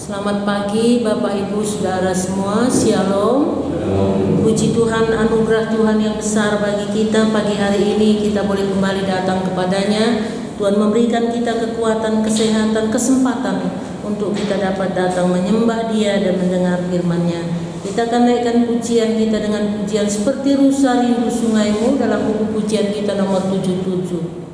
Selamat pagi Bapak Ibu Saudara semua, Shalom. Puji Tuhan, anugerah Tuhan yang besar bagi kita pagi hari ini, kita boleh kembali datang kepadanya. Tuhan memberikan kita kekuatan, kesehatan, kesempatan untuk kita dapat datang menyembah Dia dan mendengar firman-Nya. Kita akan naikkan pujian kita dengan pujian seperti Rusa Rindu Sungaimu dalam buku pujian kita nomor 77.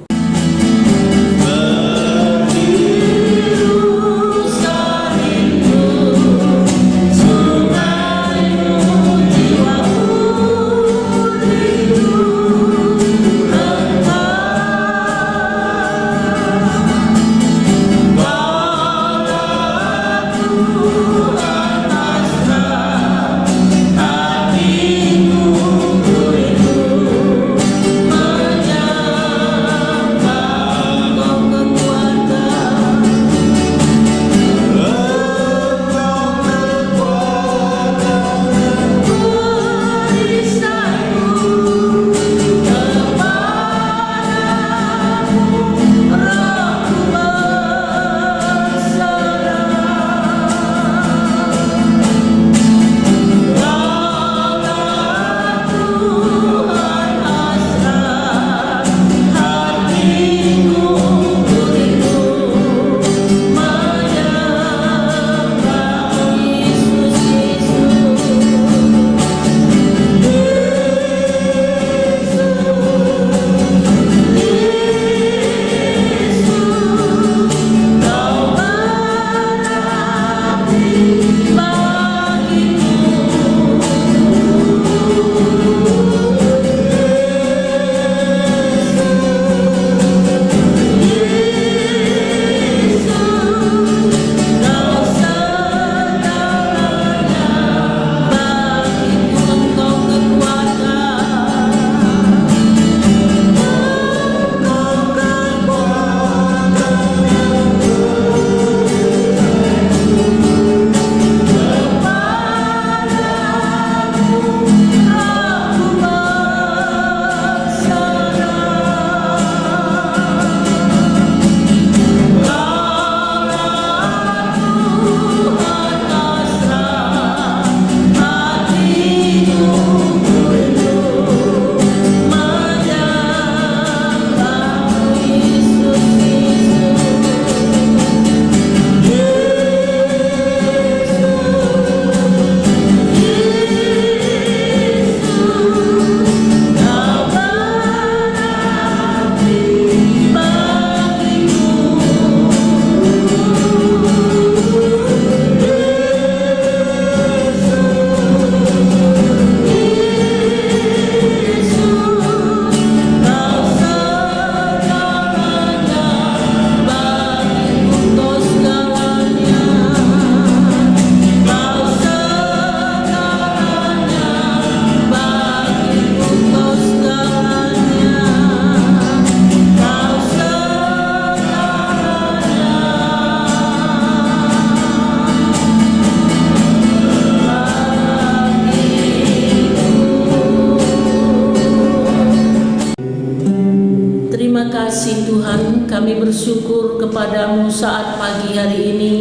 Bersyukur kepadamu saat pagi hari ini.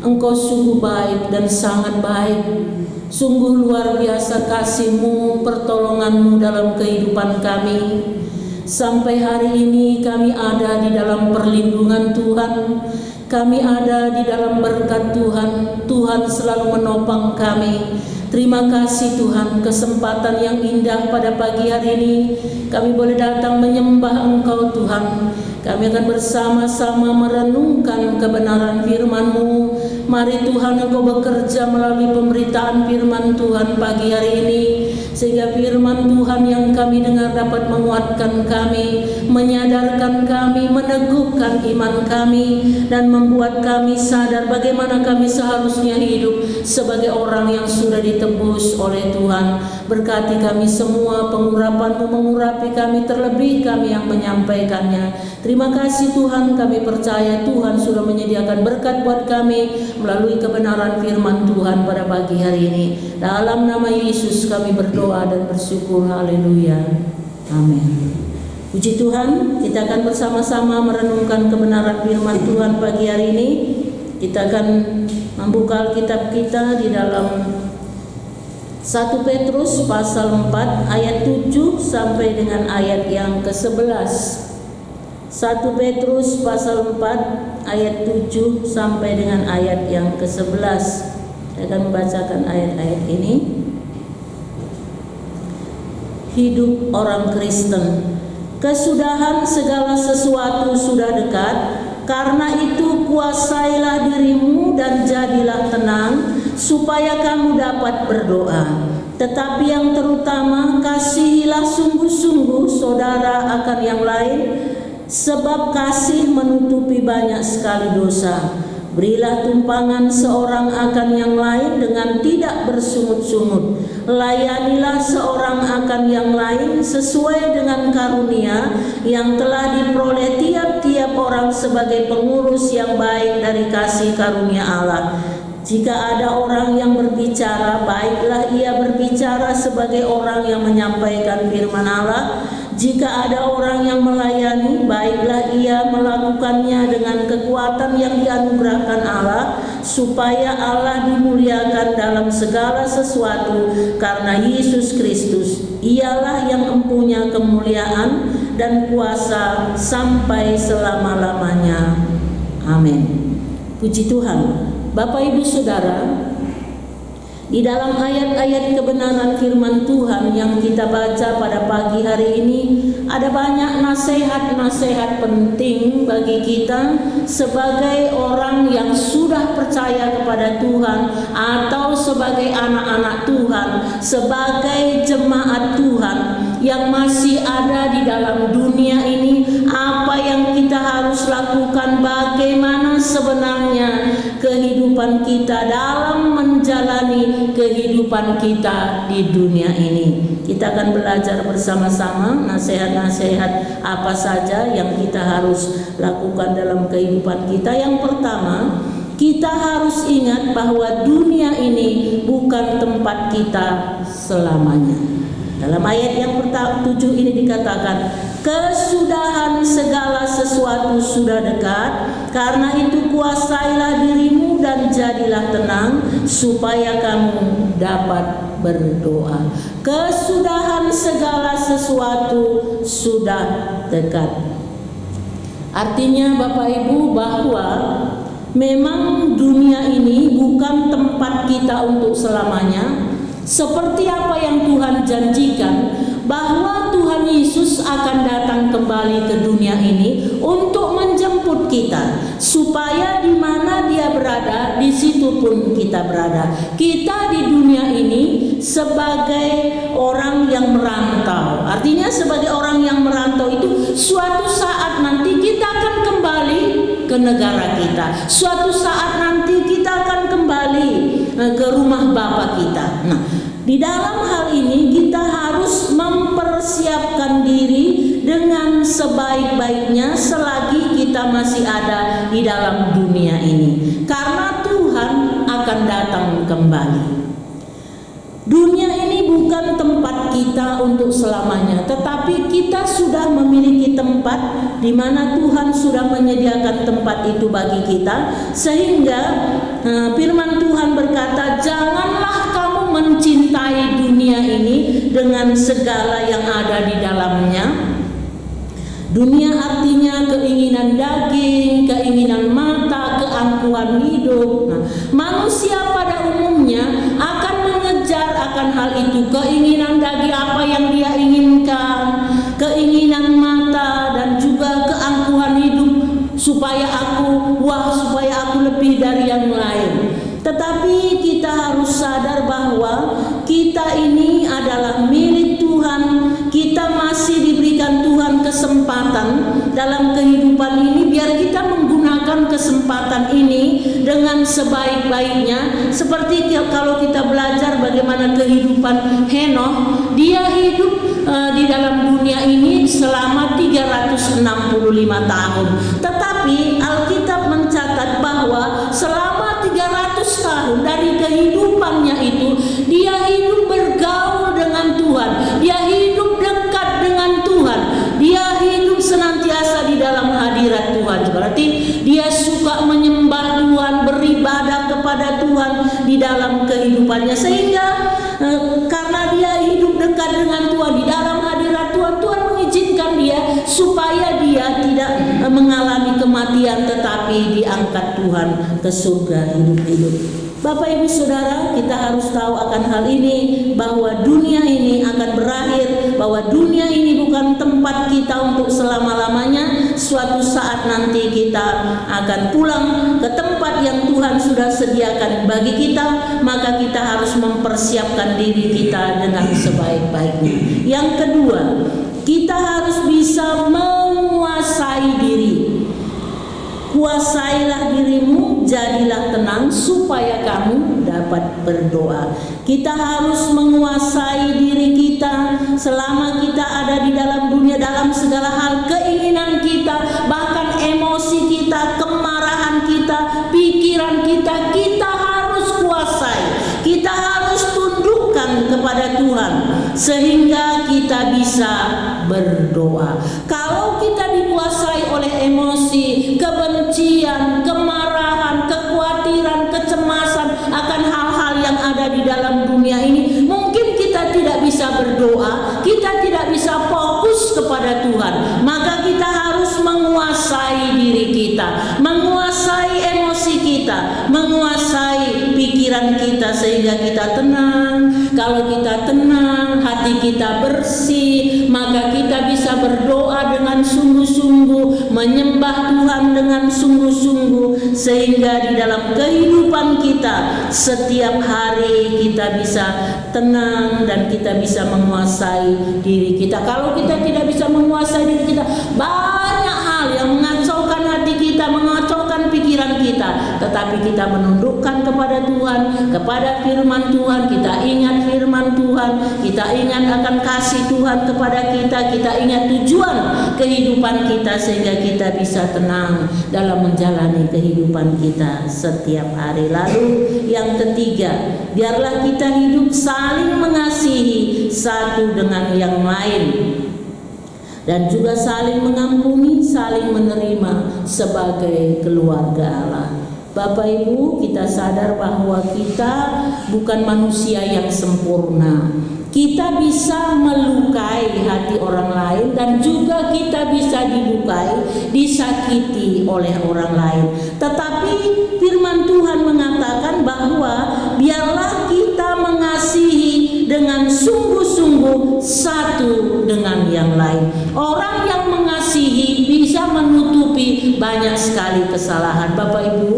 Engkau sungguh baik dan sangat baik. Sungguh luar biasa kasih-Mu, pertolongan-Mu dalam kehidupan kami. Sampai hari ini kami ada di dalam perlindungan Tuhan. Kami ada di dalam berkat Tuhan. Tuhan selalu menopang kami. Terima kasih Tuhan, kesempatan yang indah pada pagi hari ini kami boleh datang menyembah Engkau Tuhan. Kami akan bersama-sama merenungkan kebenaran firman-Mu. Mari Tuhan, Engkau bekerja melalui pemberitaan firman Tuhan pagi hari ini, sehingga firman Tuhan yang kami dengar dapat menguatkan kami, menyadarkan kami, meneguhkan iman kami, dan membuat kami sadar bagaimana kami seharusnya hidup sebagai orang yang sudah ditebus oleh Tuhan. Berkati kami semua, pengurapan-Mu mengurapi kami, terlebih kami yang menyampaikannya. Terima kasih Tuhan, kami percaya Tuhan sudah menyediakan berkat buat kami melalui kebenaran firman Tuhan pada pagi hari ini. Dalam nama Yesus kami berdoa dan bersyukur. Haleluya. Amin. Puji Tuhan, kita akan bersama-sama merenungkan kebenaran firman Tuhan pagi hari ini. Kita akan membuka Alkitab kita di dalam 1 Petrus pasal 4 ayat 7 sampai dengan ayat yang ke-11. 1 Petrus pasal 4 ayat 7 sampai dengan ayat yang ke-11. Saya akan membacakan ayat-ayat ini. Hidup orang Kristen. Kesudahan segala sesuatu sudah dekat. Karena itu kuasailah dirimu dan jadilah tenang, supaya kamu dapat berdoa. Tetapi yang terutama, kasihilah sungguh-sungguh saudara akan yang lain, sebab kasih menutupi banyak sekali dosa. Berilah tumpangan seorang akan yang lain dengan tidak bersungut-sungut. Layanilah seorang akan yang lain sesuai dengan karunia yang telah diperoleh tiap-tiap orang sebagai pengurus yang baik dari kasih karunia Allah. Jika ada orang yang berbicara, baiklah ia berbicara sebagai orang yang menyampaikan firman Allah. Jika ada orang yang melayani, baiklah ia melakukannya dengan kekuatan yang dianugerahkan Allah, supaya Allah dimuliakan dalam segala sesuatu karena Yesus Kristus. Ialah yang mempunyai kemuliaan dan kuasa sampai selama-lamanya. Amin. Puji Tuhan. Bapak Ibu Saudara, di dalam ayat-ayat kebenaran firman Tuhan yang kita baca pada pagi hari ini, ada banyak nasihat-nasihat penting bagi kita sebagai orang yang sudah percaya kepada Tuhan, atau sebagai anak-anak Tuhan, sebagai jemaat Tuhan yang masih ada di dalam dunia ini. Apa yang kita harus lakukan, bagaimana sebenarnya kehidupan kita dalam menjalani kehidupan kita di dunia ini. Kita akan belajar bersama-sama nasihat-nasihat apa saja yang kita harus lakukan dalam kehidupan kita. Yang pertama, kita harus ingat bahwa dunia ini bukan tempat kita selamanya. Dalam ayat yang ke-7 ini dikatakan, kesudahan segala sesuatu sudah dekat. Karena itu kuasailah dirimu dan jadilah tenang, supaya kamu dapat berdoa. Kesudahan segala sesuatu sudah dekat. Artinya Bapak Ibu, bahwa memang dunia ini bukan tempat kita untuk selamanya. Seperti apa yang Tuhan janjikan, bahwa Tuhan Yesus akan datang kembali ke dunia ini untuk menjemput kita, supaya di mana Dia berada, di situ pun kita berada. Kita di dunia ini sebagai orang yang merantau. Artinya sebagai orang yang merantau itu, suatu saat nanti kita akan kembali ke negara kita. Suatu saat nanti kita akan kembali ke rumah Bapa kita. Nah, di dalam hal ini kita harus mempersiapkan diri dengan sebaik-baiknya selagi kita masih ada di dalam dunia ini, karena Tuhan akan datang kembali. Dunia ini bukan tempat kita untuk selamanya, tetapi kita sudah memiliki tempat di mana Tuhan sudah menyediakan tempat itu bagi kita. Sehingga firman Tuhan berkata, janganlah kamu mencintai dunia ini dengan segala yang ada di dalamnya. Dunia artinya keinginan daging, keinginan mata, keangkuhan hidup. Nah, manusia pada umumnya akan mengejar akan hal itu. Keinginan daging, apa yang dia inginkan, keinginan mata, dan juga keangkuhan hidup, supaya aku lebih dari yang lain. Tetapi kita harus sadar bahwa kita ini adalah milik Tuhan. Kita masih diberikan Tuhan kesempatan dalam kehidupan ini, biar kita menggunakan kesempatan ini dengan sebaik-baiknya. Seperti kalau kita belajar bagaimana kehidupan Henokh, dia hidup di dalam dunia ini selama 365 tahun. Tetapi Alkitab mencatat bahwa selama 300 tahun dari kehidupannya itu, dia hidup bergaul dengan Tuhan, dia hidup dekat dengan Tuhan, dia hidup senantiasa di dalam hadirat Tuhan. Berarti dia suka menyembah Tuhan, Tuhan di dalam kehidupannya, sehingga karena dia hidup dekat dengan Tuhan, di dalam hadirat Tuhan, Tuhan mengizinkan dia supaya dia tidak mengalami kematian, tetapi diangkat Tuhan ke surga hidup-hidup. Bapak Ibu Saudara, kita harus tahu akan hal ini, bahwa dunia ini akan berakhir, bahwa dunia ini bukan tempat kita untuk selama-lamanya. Suatu saat nanti kita akan pulang ke tempat yang Tuhan sudah sediakan bagi kita, maka kita harus mempersiapkan diri kita dengan sebaik-baiknya. Yang kedua, kita harus bisa menguasai diri. Kuasailah dirimu, jadilah tenang, supaya kamu dapat berdoa. Kita harus menguasai diri kita selama kita ada di dalam dunia, dalam segala hal, keinginan kita, bahkan emosi kita, kemarahan kita, pikiran kita, kita harus kuasai. Kita harus tundukkan kepada Tuhan sehingga kita bisa berdoa. Kalau kita dikuasai oleh emosi, kebencian, kemarahan, kekhawatiran, kecemasan akan hal-hal yang ada di dalam dunia ini, mungkin kita tidak bisa berdoa, kita tidak bisa fokus kepada Tuhan. Maka kita harus menguasai diri kita, menguasai emosi kita, menguasai pikiran kita sehingga kita tenang. Kalau kita tenang, hati kita bersih, maka kita bisa berdoa dengan sungguh-sungguh, menyembah Tuhan dengan sungguh-sungguh, sehingga di dalam kehidupan kita setiap hari kita bisa tenang dan kita bisa menguasai diri kita. Kalau kita tidak bisa menguasai diri kita, banyak hal yang mengacaukan hati kita, mengacaukan pikiran kita. Tetapi kita menundukkan kepada Tuhan, kepada firman Tuhan, kita ingat firman Tuhan, kita ingat akan kasih Tuhan kepada kita, kita ingat tujuan kehidupan kita, sehingga kita bisa tenang dalam menjalani kehidupan kita setiap hari. Lalu yang ketiga, biarlah kita hidup saling mengasihi satu dengan yang lain, dan juga saling mengampuni, saling menerima sebagai keluarga Allah. Bapak Ibu, kita sadar bahwa kita bukan manusia yang sempurna. Kita bisa melukai hati orang lain, dan juga kita bisa dilukai, disakiti oleh orang lain. Tetapi firman Tuhan mengatakan bahwa biarlah kita mengasihi dengan sungguh-sungguh satu dengan yang lain. Orang yang mengasihi bisa menutupi banyak sekali kesalahan. Bapak Ibu,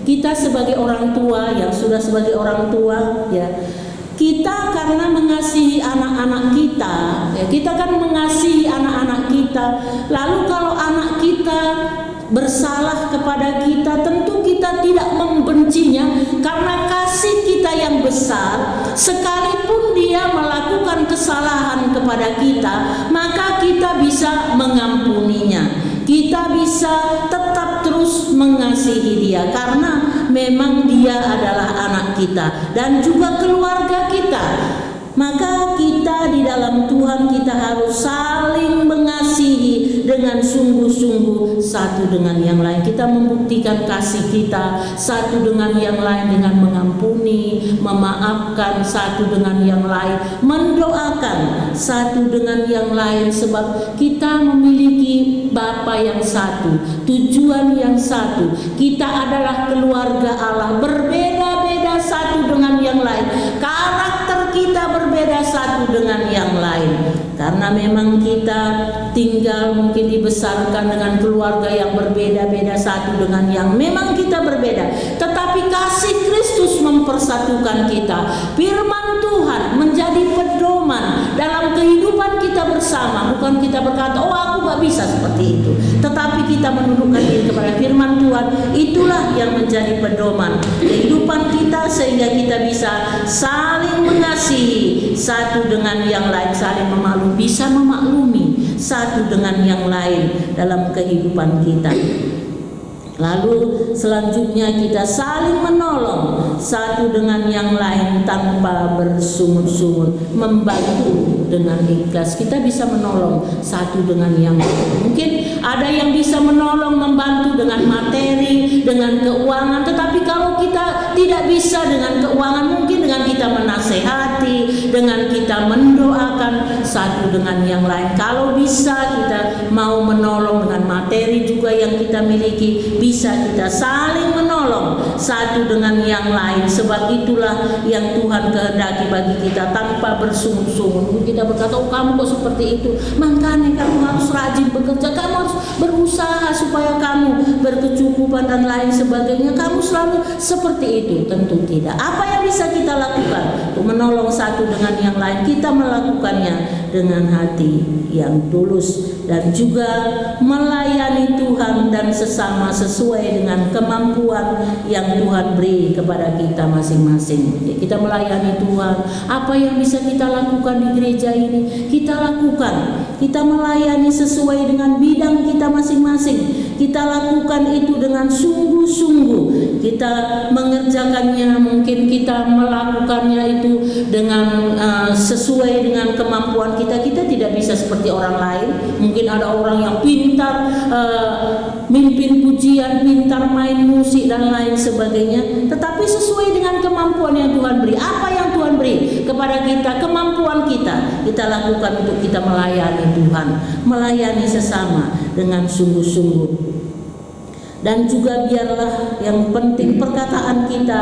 kita sebagai orang tua, yang sudah sebagai orang tua, ya, kita karena mengasihi anak-anak kita, ya, kita kan mengasihi anak-anak kita. Lalu kalau anak kita bersalah kepada kita, tentu kita tidak membencinya, karena kasih kita yang besar. Sekalipun dia melakukan kesalahan kepada kita, maka kita bisa mengampuninya. Kita bisa tetap terus mengasihi dia, karena memang dia adalah anak kita dan juga keluarga kita. Maka kita di dalam Tuhan, kita harus saling mengasihi dengan sungguh-sungguh satu dengan yang lain. Kita membuktikan kasih kita satu dengan yang lain dengan mengampuni, memaafkan satu dengan yang lain, mendoakan satu dengan yang lain, sebab kita memiliki Bapa yang satu, tujuan yang satu. Kita adalah keluarga Allah, berbeda-beda satu dengan yang lain. Karakter kita berbeda satu dengan yang lain, karena memang kita tinggal mungkin dibesarkan dengan keluarga yang berbeda-beda satu dengan yang memang kita berbeda. Tetapi kasih Kristus mempersatukan kita. Firman Tuhan menjadi pedoman dalam kehidupan kita bersama. Bukan kita berkata, oh aku gak bisa seperti itu, tetapi kita menundukkan diri kepada firman Tuhan. Itulah yang menjadi pedoman kehidupan kita, sehingga kita bisa saling mengasihi satu dengan yang lain, saling memaklumi, bisa memaklumi satu dengan yang lain dalam kehidupan kita. Lalu selanjutnya kita saling menolong satu dengan yang lain tanpa bersungut-sungut, membantu dengan ikhlas. Kita bisa menolong satu dengan yang lain. Mungkin ada yang bisa menolong, membantu dengan materi, dengan keuangan. Tetapi kalau kita tidak bisa dengan keuangan, mungkin dengan kita menasehati, dengan kita mendoakan satu dengan yang lain. Kalau bisa kita mau menolong dengan materi juga yang kita miliki, bisa kita saling menolong satu dengan yang lain. Sebab itulah yang Tuhan kehendaki bagi kita, tanpa bersungut-sungut. Kita berkata, oh kamu kok seperti itu, makanya kamu harus rajin bekerja, kamu harus berusaha supaya kamu berkecukupan dan lain sebagainya. Kamu selalu seperti itu. Tentu tidak. Apa yang bisa kita lakukan untuk menolong satu dengan yang lain? Kita melakukannya dengan hati yang tulus dan juga melayani Tuhan dan sesama sesuai dengan kemampuan yang Tuhan beri kepada kita masing-masing. Kita melayani Tuhan. Apa yang bisa kita lakukan di gereja ini? Kita lakukan. Kita melayani sesuai dengan bidang kita masing-masing. Kita lakukan itu dengan sungguh-sungguh. Kita mengerjakannya, mungkin kita melakukannya itu dengan sesuai dengan kemampuan kita. Kita tidak bisa seperti orang lain. Mungkin ada orang yang pintar mimpin pujian, pintar main musik dan lain sebagainya. Tetapi sesuai dengan kemampuan yang Tuhan beri. Apa yang Tuhan beri kepada kita, kemampuan kita lakukan untuk kita melayani Tuhan, melayani sesama dengan sungguh-sungguh. Dan juga biarlah yang penting perkataan kita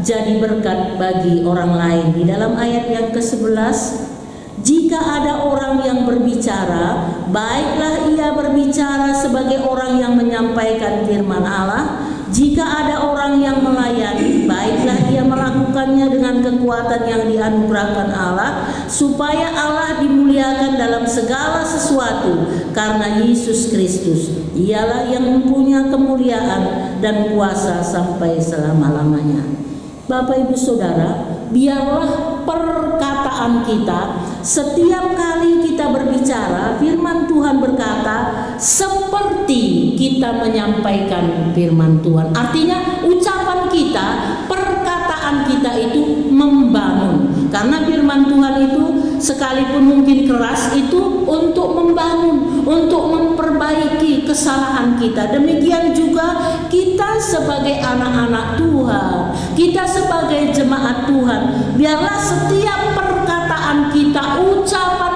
jadi berkat bagi orang lain. Di dalam ayat yang ke-11, jika ada orang yang berbicara, baiklah ia berbicara sebagai orang yang menyampaikan firman Allah. Jika ada orang yang melayani, baiklah ia melakukannya dengan kekuatan yang dianugerahkan Allah, supaya Allah dimuliakan dalam segala sesuatu karena Yesus Kristus. Ialah yang mempunyai kemuliaan dan kuasa sampai selama-lamanya. Bapak Ibu Saudara, biarlah perkataan kita setiap kali kita berbicara, firman Tuhan berkata seperti kita menyampaikan firman Tuhan. Artinya ucapan kita, perkataan kita itu membangun. Karena firman Tuhan itu sekalipun mungkin keras, itu untuk membangun, untuk memperbaiki kesalahan kita. Demikian juga kita sebagai anak-anak Tuhan, kita sebagai jemaat Tuhan, biarlah setiap perkataan kita, ucapan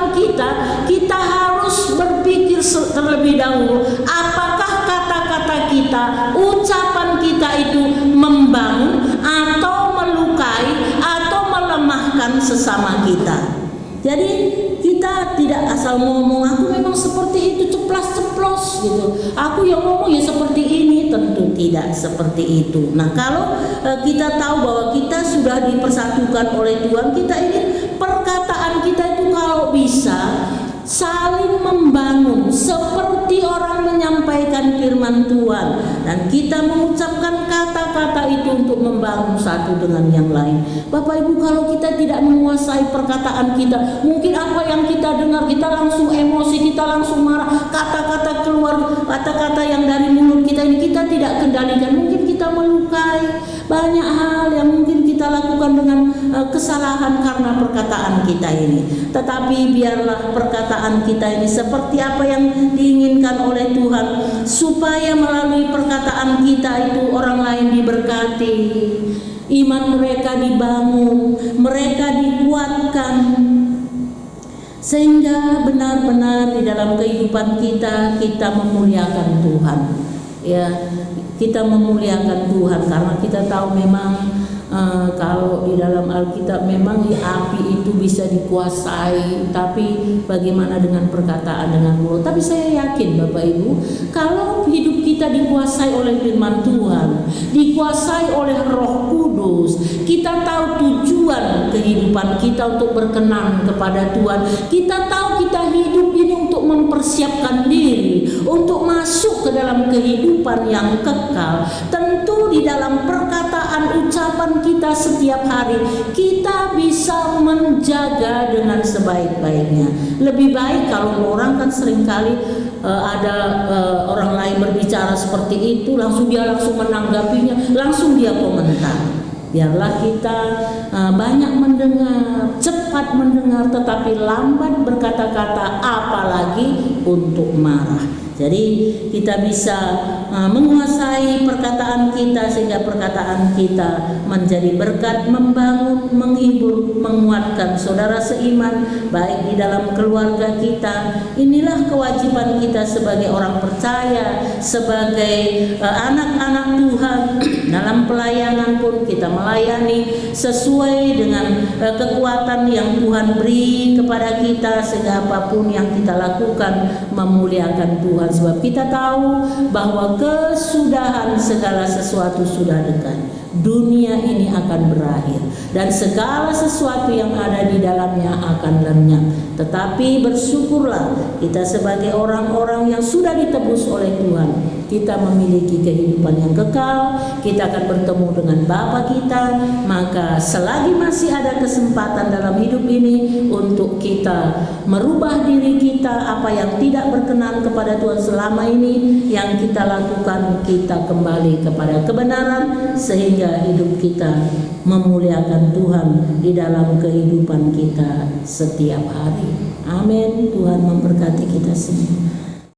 kita harus berpikir terlebih dahulu, apakah kata-kata kita, ucapan kita itu membangun atau melukai atau melemahkan sesama kita. Jadi kita tidak asal ngomong, aku memang seperti itu, ceplas-ceplos gitu. Aku yang ngomong ya seperti ini, tentu tidak seperti itu. Nah, kalau kita tahu bahwa kita sudah dipersatukan oleh Tuhan, kita ingin perkataan kita itu kalau bisa saling membangun seperti orang menyampaikan firman Tuhan, dan kita mengucapkan kata-kata itu untuk membangun satu dengan yang lain. Bapak Ibu, kalau kita tidak menguasai perkataan kita, mungkin apa yang kita dengar kita langsung emosi, kita langsung marah, kata-kata keluar, kata-kata yang dari mulut kita ini kita tidak kendalikan, mungkin kita melukai. Banyak hal yang mungkin kita lakukan dengan kesalahan karena perkataan kita ini. Tetapi biarlah perkataan kita ini seperti apa yang diinginkan oleh Tuhan, supaya melalui perkataan kita itu orang lain diberkati, iman mereka dibangun, mereka dikuatkan, sehingga benar-benar di dalam kehidupan kita memuliakan Tuhan. Ya, kita memuliakan Tuhan karena kita tahu memang kalau di dalam Alkitab memang api itu bisa dikuasai, tapi bagaimana dengan perkataan, dengan mulut? Tapi saya yakin Bapak Ibu, kalau hidup kita dikuasai oleh firman Tuhan, dikuasai oleh Roh Kudus, kita tahu tujuan kehidupan kita untuk berkenan kepada Tuhan. Kita tahu kita hidup ini untuk mempersiapkan diri untuk masuk ke dalam kehidupan yang kekal. Tentu di dalam perkataan, ucapan kita setiap hari kita bisa menjaga dengan sebaik-baiknya. Lebih baik kalau orang kan seringkali ada orang lain berbicara seperti itu, langsung menanggapinya, langsung dia komentar. Biarlah kita banyak mendengar, cepat mendengar, tetapi lambat berkata-kata, apalagi untuk marah. Jadi kita bisa menguasai perkataan kita sehingga perkataan kita menjadi berkat, membangun, menghibur, menguatkan saudara seiman baik di dalam keluarga kita. Inilah kewajiban kita sebagai orang percaya, sebagai anak-anak Tuhan. Dalam pelayanan pun kita melayani sesuai dengan kekuatan yang Tuhan beri kepada kita, sehingga apapun yang kita lakukan memuliakan Tuhan. Sebab kita tahu bahwa kesudahan segala sesuatu sudah dekat. Dunia ini akan berakhir dan segala sesuatu yang ada di dalamnya akan lenyap. Tetapi bersyukurlah kita sebagai orang-orang yang sudah ditebus oleh Tuhan. Kita memiliki kehidupan yang kekal. Kita akan bertemu dengan Bapa kita. Maka selagi masih ada kesempatan dalam hidup ini untuk kita merubah diri kita, apa yang tidak berkenan kepada Tuhan selama ini yang kita lakukan, kita kembali kepada kebenaran sehingga hidup kita memuliakan Tuhan di dalam kehidupan kita setiap hari. Amin. Tuhan memberkati kita semua.